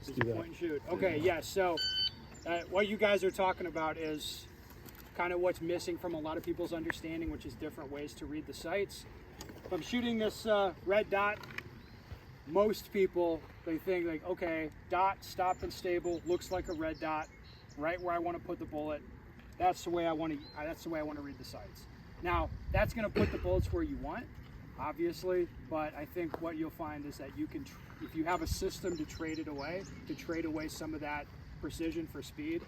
Let's do that. Point and shoot. Okay, yeah, so what you guys are talking about is kind of what's missing from a lot of people's understanding, which is different ways to read the sights. If I'm shooting this red dot, most people, they think like, okay, dot, stopped and stable, looks like a red dot, right where I want to put the bullet. That's the way I want to read the sights. Now, that's going to put the bullets where you want, obviously, but I think what you'll find is that you can, if you have a system to trade away some of that precision for speed,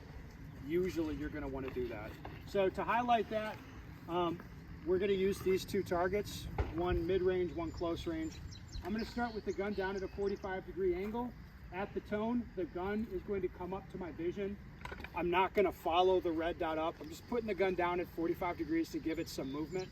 usually you're going to want to do that. So to highlight that, we're going to use these two targets, one mid-range, one close range. I'm going to start with the gun down at a 45-degree angle. At the tone, the gun is going to come up to my vision. I'm not going to follow the red dot up. I'm just putting the gun down at 45 degrees to give it some movement.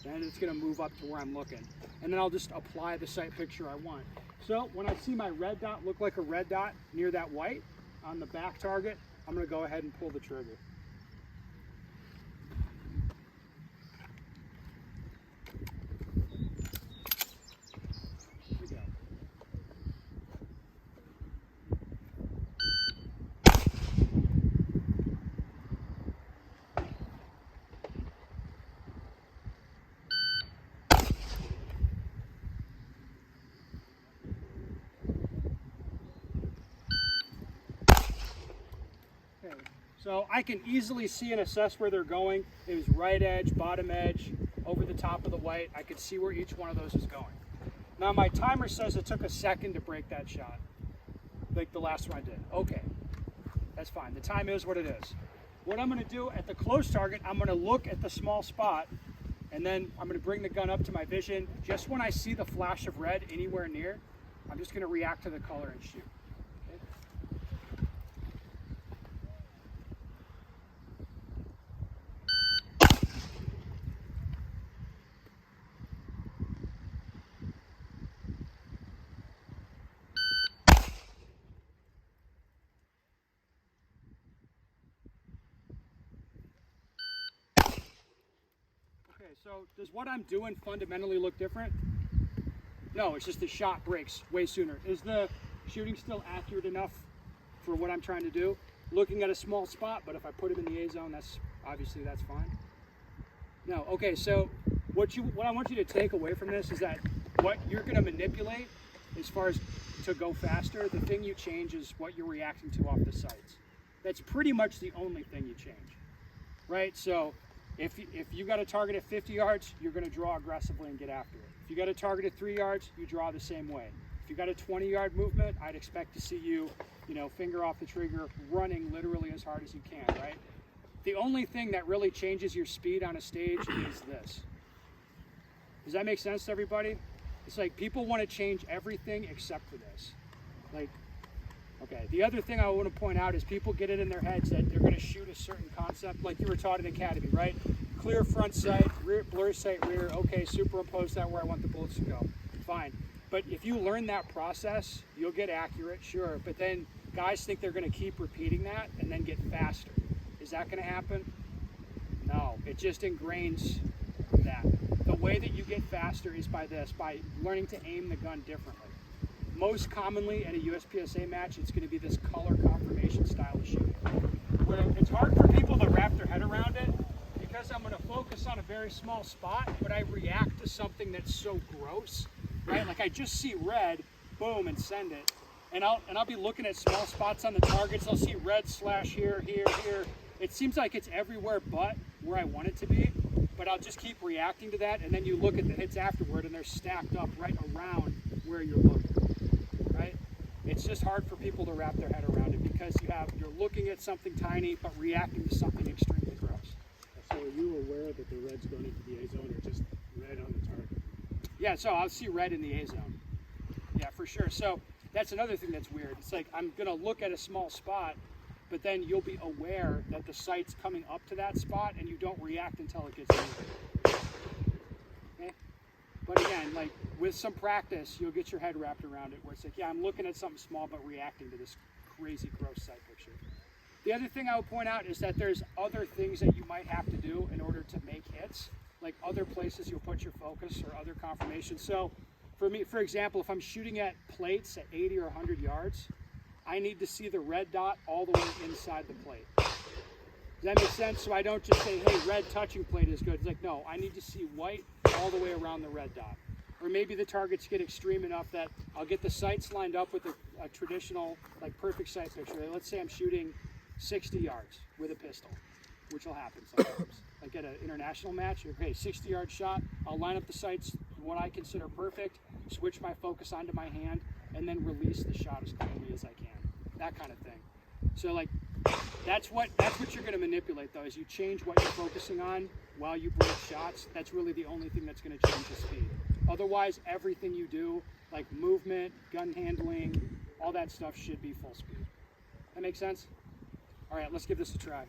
Then it's going to move up to where I'm looking. And then I'll just apply the sight picture I want. So when I see my red dot look like a red dot near that white on the back target, I'm going to go ahead and pull the trigger. Here we go. Okay. So I can easily see and assess where they're going. It was right edge, bottom edge, over the top of the white. I could see where each one of those is going. Now my timer says it took a second to break that shot, like the last one I did. Okay, that's fine. The time is what it is. What I'm going to do at the close target, I'm going to look at the small spot, and then I'm going to bring the gun up to my vision. Just when I see the flash of red anywhere near, I'm just going to react to the color and shoot. Okay, so does what I'm doing fundamentally look different? No, it's just the shot breaks way sooner. Is the shooting still accurate enough for what I'm trying to do? Looking at a small spot, but if I put him in the A zone, that's fine. No, okay, so what I want you to take away from this is that what you're gonna manipulate as far as to go faster, the thing you change is what you're reacting to off the sights. That's pretty much the only thing you change, right? So if you got a target at 50 yards, you're going to draw aggressively and get after it. If you got a target at 3 yards, you draw the same way. If you got a 20-yard movement, I'd expect to see you, finger off the trigger, running literally as hard as you can, right? The only thing that really changes your speed on a stage is this. Does that make sense to everybody? It's like people want to change everything except for this. Like, okay, the other thing I want to point out is people get it in their heads that they're going to shoot a certain concept like you were taught in academy, right? Clear front sight, rear, blur sight rear, okay, superimpose that where I want the bullets to go. Fine. But if you learn that process, you'll get accurate, sure, but then guys think they're going to keep repeating that and then get faster. Is that going to happen? No, it just ingrains that. The way that you get faster is by learning to aim the gun differently. Most commonly at a USPSA match, it's going to be this color confirmation style of shooting, where it's hard for people to wrap their head around it because I'm going to focus on a very small spot, but I react to something that's so gross, right? Like I just see red, boom, and send it, and I'll be looking at small spots on the targets. I'll see red slash here, here, here. It seems like it's everywhere but where I want it to be, but I'll just keep reacting to that, and then you look at the hits afterward, and they're stacked up right around where you're looking. Right? It's just hard for people to wrap their head around it because you're looking at something tiny but reacting to something extremely gross. So are you aware that the red's going into the A zone or just red on the target? Yeah, so I'll see red in the A zone. Yeah, for sure. So that's another thing that's weird. It's like I'm going to look at a small spot, but then you'll be aware that the sight's coming up to that spot and you don't react until it gets moving. Okay? But again, like with some practice, you'll get your head wrapped around it where it's like, yeah, I'm looking at something small but reacting to this crazy gross sight picture. The other thing I would point out is that there's other things that you might have to do in order to make hits, like other places you'll put your focus or other confirmations. So for me, for example, if I'm shooting at plates at 80 or 100 yards, I need to see the red dot all the way inside the plate. Does that make sense? So I don't just say, hey, red touching plate is good. It's like, no, I need to see white all the way around the red dot. Or maybe the targets get extreme enough that I'll get the sights lined up with a traditional, like perfect sight picture. Let's say I'm shooting 60 yards with a pistol, which will happen sometimes. Like at an international match, okay, 60-yard shot, I'll line up the sights, what I consider perfect, switch my focus onto my hand, and then release the shot as cleanly as I can. That kind of thing. So like, that's what you're going to manipulate though, is you change what you're focusing on while you break shots. That's really the only thing that's going to change the speed. Otherwise, everything you do, like movement, gun handling, all that stuff should be full speed. That make sense? All right, let's give this a try.